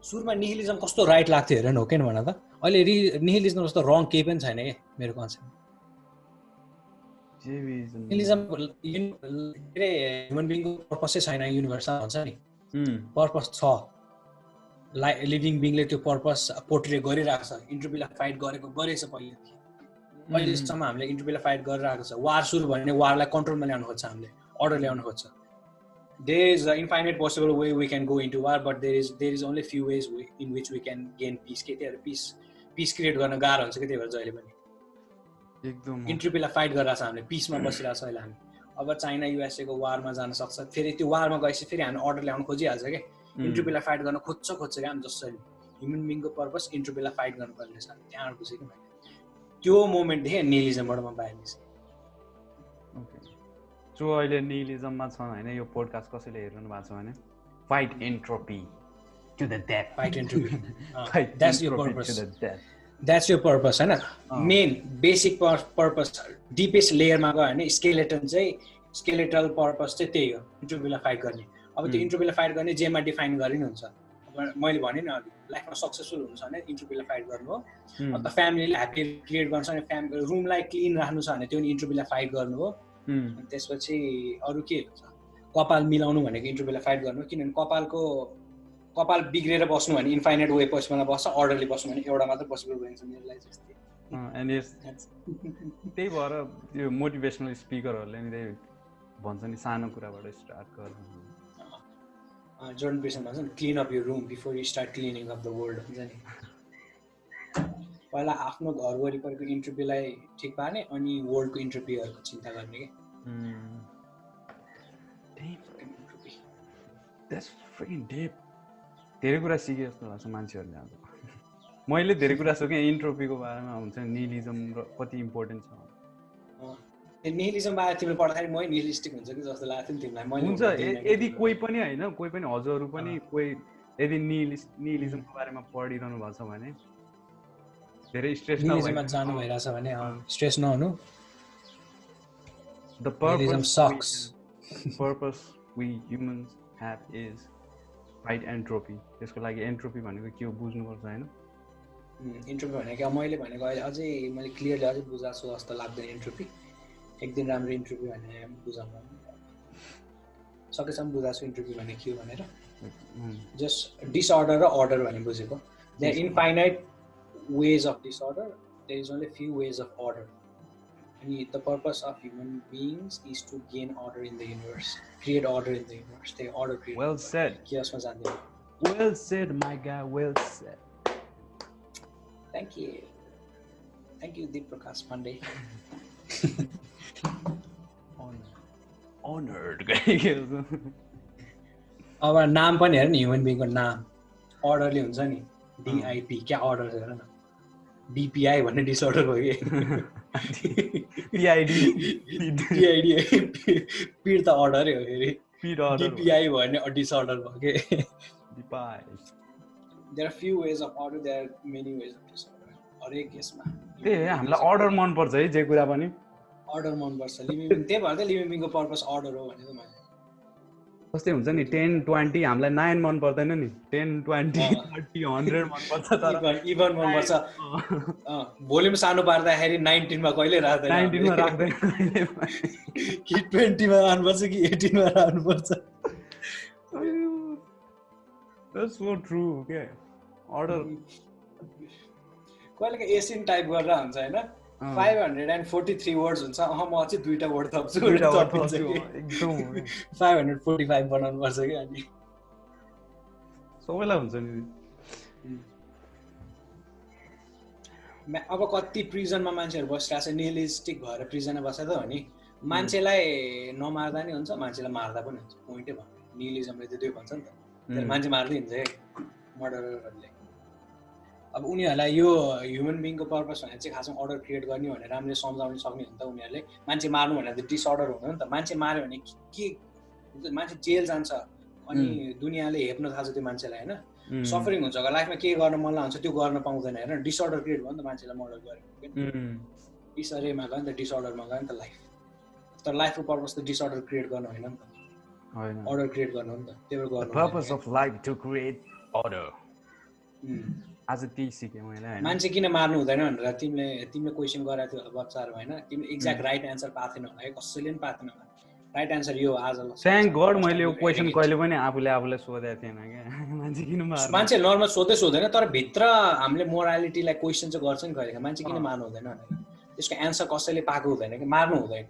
सुरुमा निहिलिजम कस्तो राइट लाग्थ्यो हेर न हो किन भन त, अहिले निहिलिजम जस्तो रङ केही पनि छैन कि मेरो कन्सेप्ट। निहिलिजम ह्युमन बिङको पर्पसै छैन युनिभर्समा भन्छ नि, पर्पस छ, लिभिङ बिङले त्यो पर्पस पोर्ट्रे गरिरहेको छ, इन्ट्रोपीलाई फाइट गरेछ पहिलेसम्म हामीले इन्ट्रोपीलाई फाइट गरिरहेको छ। वार सुरु भयो भने वारलाई कन्ट्रोलमा ल्याउनु खोज्छ हामीले, अर्डर ल्याउनु खोज्छ। There is a infinite possible way we can go into war but there is only few ways in which we can gain peace. के त्यही पिस क्रिएट गर्न गाह्रो हुन्छ कि त्यही भएर जहिले पनि एकदम इन्ट्रोपीलाई फाइट गरिरहेको छ हामीले, पिसमा बसिरहेको छ अहिले हामी। अब चाइना युएसए को वारमा जान सक्छ, फेरि त्यो वारमा गएपछि फेरि हामी अर्डर ल्याउनु खोजिहाल्छ कि इन्ट्रोपीलाई फाइट गर्न खोज्छ क्या हामी जसरी। ह्युमन बिङको पर्पस इन्ट्रोपीलाई फाइट गर्नुपर्ने छ, त्यहाँबाट बुझेँ कि मैले त्यो मोमेन्टदेखि निहिलिजमबाट म बाहिर निस्केँ। जो अहिले निहिलिजममा छन् होइन, यो पोडकास्ट कसैले हेरिरहनु भएको छ भने fight entropy to the death, fight entropy, that's your purpose, that's your purpose होइन। मेन बेसिक पर्पस डिपेस्ट लेयरमा गयो भने स्केलेटल पर्पस चाहिँ त्यही हो, इन्ट्रोपीलाई फाइट गर्ने। अब त्यो इन्ट्रोपीलाई फाइट गर्ने जेमा डिफाइन गरे नि हुन्छ। मैले भने नि अघि लाइफमा सक्सेसफुल हुन्छ भने इन्ट्रोपीलाई फाइट गर्नु हो, अन्त फ्यामिलीलाई ह्याप्पी क्रिएट गर्नु छ भने रुमलाई क्लिन राख्नु छ भने त्यो इन्ट्रोपीलाई फाइट गर्नु हो। अनि त्यसपछि अरू के हुन्छ, कपाल मिलाउनु भनेको इन्ट्रोपीलाई फाइट गर्नु, किनभने कपाल बिग्रेर बस्नु भने इन्फाइनाइट वे पोसिबलमा बस्छ, अर्डरली बस्नु भने एउटा मात्र पोसिबल भइन्छ मेरो लागि जस्तै। त्यही भएर त्यो मोटिभेसनल स्पिकरहरूले नि त्यही भन्छ नि सानो कुराबाट स्टार्ट गर्नु। जोर्डन पिटरसन भन्छ नि clean up your room before you start cleaning up the world हुन्छ नि। पहिला आफ्नो घर वरिपरिको इन्ट्रोपीलाई ठिक पार्ने अनि वर्ल्डको इन्ट्रोपीहरूको चिन्ता गर्ने कि। धेरै कुरा सिके जस्तो लाग्छ मान्छेहरूले। अब मैले धेरै कुरा सिकेँ इन्ट्रोपीको बारेमा, हुन्छ निहिलिजम र कति इम्पोर्टेन्ट छ। निहिलिजम बारे तिमीले पढ्दाखेरि मै निहिलिस्टिक हुन्छ कि जस्तो लाग्थ्यो नि तिमीलाई। मैले हुन्छ यदि कोही पनि होइन, कोही पनि हजुरहरू पनि कोही यदि निहिलिजमको बारेमा पढिरहनु भएको छ भने धेरै स्ट्रेस निहिलिजममा जानु भइरहेछ भने स्ट्रेस नहुनु। The purpose we humans have is fight entropy, त्यसको लागि एन्ट्रोपी भनेको के हो बुझ्नुपर्छ होइन? इन्ट्रोपी भनेको मैले भनेको अहिले अझै मैले क्लियरली अझै बुझाएको छु जस्तो लाग्दैन। इन्ट्रोपी एक दिन राम्रो इन्ट्रोपी भने बुझाउनु सकेसम्म बुझाएको छु इन्ट्रोपी भने के हो भनेर। जस्ट डिसअर्डर र अर्डर भने बुझेको। There infinite ways of disorder, there is only few ways of order. And the purpose of human beings is to gain order in the universe, create order in the universe. They order create. Well said. Chaos ma jande. Well said, my guy. Well said. Thank you, Deep Prakash Pandey. Honored. अब नाम पनि हेर नि, ह्युमन बिङको नाम अर्डरले हुन्छ नि। DIP क्या अर्डर छ हेर न। DPI भन्ने डिसअर्डर हो कि PID पीड त अर्डरै हो फेरि। DPI भन्ने डिसअर्डर भयो कि। There are few ways of order, there are many ways of disorder. हरेक केसमा हामीलाई अर्डर मन पर्छ है, जे कुरा पनि अर्डर मन पर्छ। लिभिङ त्यही भएर त लिभिङ बिङको पर्पस अर्डर हो भने त मैले कस्तै हुन्छ नि 10 20 हामीलाई 9 मन पर्दैन नि, 10 20 30 100 मन पर्छ। तर इभन मन पर्छ। भोल्युम सानो पार्दाखेरि 19 मा कहिले राख्दैन, 19 मा राख्दैन कि 20 मा राख्नुपर्छ कि 18 मा राख्नुपर्छ। That's so true. Okay. Order. कहिले एसिन टाइप गरेर हुन्छ हैन, 543 वर्ड्स हुन्छ। म चाहिँ दुईटा वर्ड थप्छु एकदम 545 बनाउनु पर्छ कि। अनि सबैलाई हुन्छ नि। अब कति प्रिजनमा मान्छेहरू बसिरहेको छ, निहिलिस्टिक भएर प्रिजनमा बसेको त हो नि। मान्छेलाई नमार्दा नि हुन्छ, मान्छेलाई मार्दा पनि हुन्छ। पोइन्टै भयो, निहिलिजमले त्यही भन्छ नि त, मान्छे मार्दै हुन्छ है मर्डररहरूले। अब उनीहरूलाई यो ह्युमन बिङको पर्पस भनेर चाहिँ खासमा अर्डर क्रिएट गर्ने भनेर राम्ररी सम्झाउन सक्ने हो नि त उनीहरूले। मान्छे मार्नु भनेर त डिसअर्डर हुँदैन नि त। मान्छे मार्यो भने के मान्छे जेल जान्छ, अनि दुनियाँले हेप्न थाल्छ त्यो मान्छेलाई होइन। सफरिङ हुन्छ, लाइफमा के गर्न मन लाग्छ त्यो गर्न पाउँदैन हेर। डिसअर्डर क्रिएट भयो नि त मान्छेलाई मर्डर गरेको। डिसअर्डरमा गयो नि त, डिसअर्डरमा गयो नि त लाइफ। तर लाइफको पर्पस त डिसअर्डर क्रिएट गर्नु होइन नि त, अर्डर क्रिएट गर्नु हो नि त। त्यही भएर गर्नु purpose of life to create order. आज त्यही सिकेँ मैले हैन। मान्छे किन मार्नु हुँदैन भनेर तिमीले क्वेसन गराएको थियो बच्चाहरू होइन। तिमीले एक्ज्याक्ट राइट एन्सर पाएको थिएन होला, कसैले पनि पाएको थिएन होला। राइट एन्सर यो आज थ्याङ्क गड मैले यो क्वेसन कहिले पनि आफूलाई सोधेको थिएन क्या। मान्छे किन मार्नु, मान्छे नर्मल सोध्दैन, तर भित्र हामीले मोरालिटीलाई क्वेसन चाहिँ गर्छ नि कहिले। मान्छे किन मार्नु हुँदैन भनेर त्यसको एन्सर कसैले पाएको हुँदैन कि। मार्नु हुँदैन,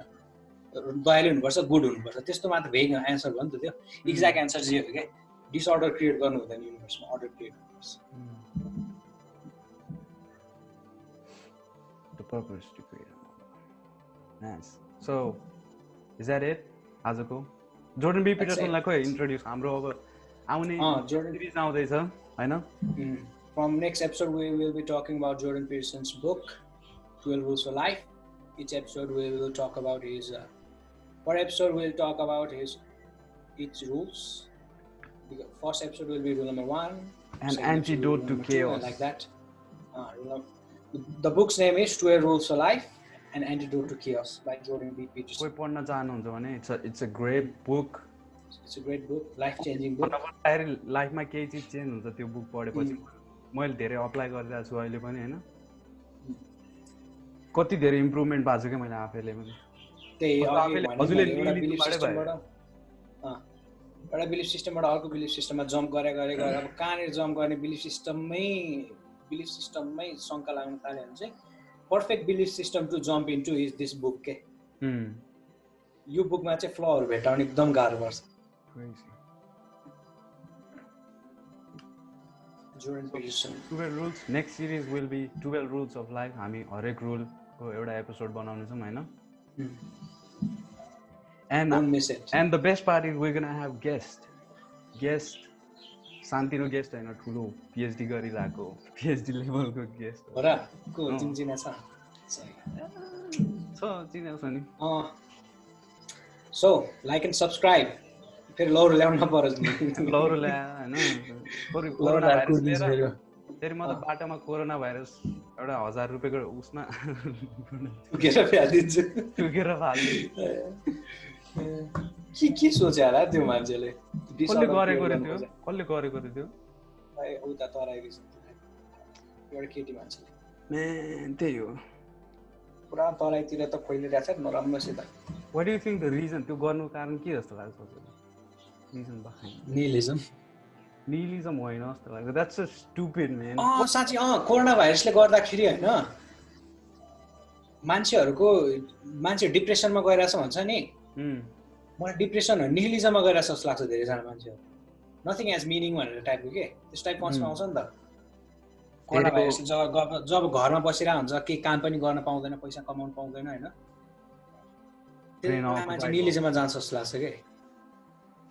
दयालु हुनुपर्छ, गुड हुनुपर्छ, त्यस्तो मात्र भेग एन्सर भयो नि त त्यो। एक्ज्याक्ट एन्सर चाहिँ हो क्या, डिसअर्डर क्रिएट गर्नु हुँदैन युनिभर्समा, अर्डर क्रिएट गर्नुपर्छ। The purpose to create an order. Nice. So, is that it? आजको जोर्डन बी पिटरसनलाई खोइ इन्ट्रोड्युस हाम्रो अब आउने सिरिज आउँदैछ हैन। From next episode we will be talking about Jordan Peterson's book 12 Rules for Life. Each episode we will talk about his per episode we'll talk about his each rules. The first episode will be rule number 1, an antidote to chaos, like that. The book's name is 12 Rules for Life, an antidote to chaos by Jordan B. Peterson. कोही पढ्न चाहनुहुन्छ भने it's a great book. It's a great book, life changing book. लाइफमा केही चीज चेन्ज हुन्छ त्यो बुक पढेपछि। मैले धेरै अप्लाई गरिरहेको छु अहिले पनि हैन, कति धेरै इम्प्रुभमेन्ट भएको छु के मैले आफैले पनि। त्यही हजुरले एउटा बिलिफ सिस्टमबाट अर्को बिलिफ सिस्टममा जम्प गरे अब कहाँनिर जम्प गर्ने बिलिफ सिस्टममै शङ्का लाग्न थाल्यो भने चाहिँ perfect belief system to jump into is this book के। यो बुकमा चाहिँ फ्लहरू भेटाउने एकदम गाह्रो पर्छ। Jordan Peterson. 12 rules. Next series will be 12 rules of life. हामी हरेक रुल को एउटा एपिसोड बनाउने छौं हैन। Don't miss it. And the best part is we're going to have guest Santino guest हैन, ठुलो PhD गरिरहेको PhD लेभलको गेस्ट हो र। को चिन्चिना छ चिनेको छ नि। So like and subscribe. फेरि लौरो ल्याउन पर्छ नि, लौरो ल्या हैन। कोरोना भाइरस लिएर फेरि म त बाटोमा कोरोना भाइरस एउटा 1000 रुपैयाँको उसमा टुकेर फालिदिन्छु। के सोचे होला त्यो मान्छेले। कसले गरेको रे त्यो कसले गरेको रे त्यो उता तराई एउटा केटी मान्छेले म्यान त्यही हो पुरा तराईतिर त फैलिरहेको छ नराम्रोसित what do you think the reason त्यो गर्नुको कारण के जस्तो लाग्छ रिजन निहिलिजम निहिलिजम होइन जस्तो लाग्छ द्याट्स सो स्टुपिड म्यान साँच्ची कोरोना भाइरसले गर्दाखेरि होइन मान्छे डिप्रेसनमा गइरहेछ भन्छ नि मलाई डिप्रेसन हो निहिलिजममा गइरहेछ जस्तो लाग्छ धेरैजना मान्छेहरू नथिङ एज मिनिङ भनेर टाइपको के त्यस टाइप पस्न आउँछ नि त कोरोना भाइरस जब घरमा बसिरहेको हुन्छ केही काम पनि गर्न पाउँदैन पैसा कमाउनु पाउँदैन होइन त्यो मान्छे निहिलिजममा जान्छ जस्तो लाग्छ कि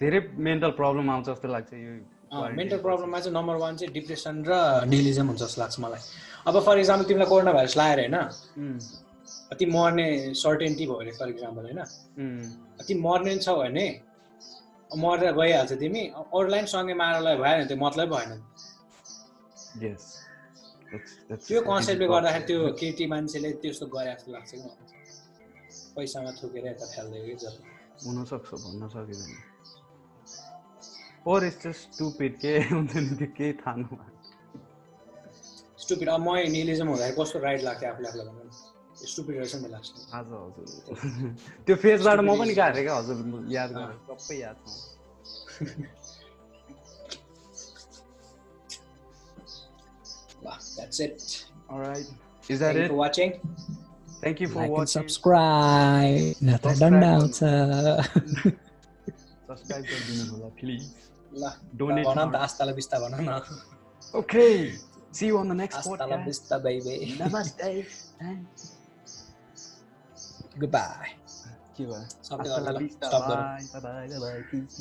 धेरै मेन्टल प्रब्लम आउँछ जस्तो लाग्छ यो मेन्टल प्रब्लममा चाहिँ नम्बर 1 चाहिँ डिप्रेसन र निहिलिजम हुन्छ जस्तो लाग्छ मलाई अब फर इक्जाम्पल तिमीलाई कोरोना भाइरस लाग्यो होइन तिमी मर्ने सर्टेन्टी भयो अरे फर इक्जाम्पल होइन तिमी मर्ने छ भने मरेर गइहाल्छ तिमी अरूलाई पनि सँगै मारलाई भएन त्यो मतलब भएन त्यो कन्सेप्टले गर्दाखेरि त्यो केटी मान्छेले त्यस्तो गरे जस्तो लाग्छ कि पैसामा थुकेर यता फाल्दै कि जस्तो हुनसक्छ भन्न सकिँदैन और इट्स जस्ट स्टुपिड के हुन्छ नि त्यो केही थाहा नभए स्टुपिड अब म निहिलिजम हुँदाखेरि कस्तो राइट लाग्थ्यो आफूले भन्नु स्टुपिड रहेछ नि लाग्छ हजुर त्यो फेजबाट म पनि गएको थिएँ क्या हजुर याद गरेँ सबै याद छ That's it. All right. Is that it? Thank you for watching. Thank you for like watching. And subscribe. Nata danda आउँछ. Subscribe गरिदिनु होला please. ल Donate. भन त hasta la vista भन न. Okay. See you on the next podcast. Hasta la vista baby. Namaste. Goodbye. के भयो? Stop. Bye. Bye. Peace.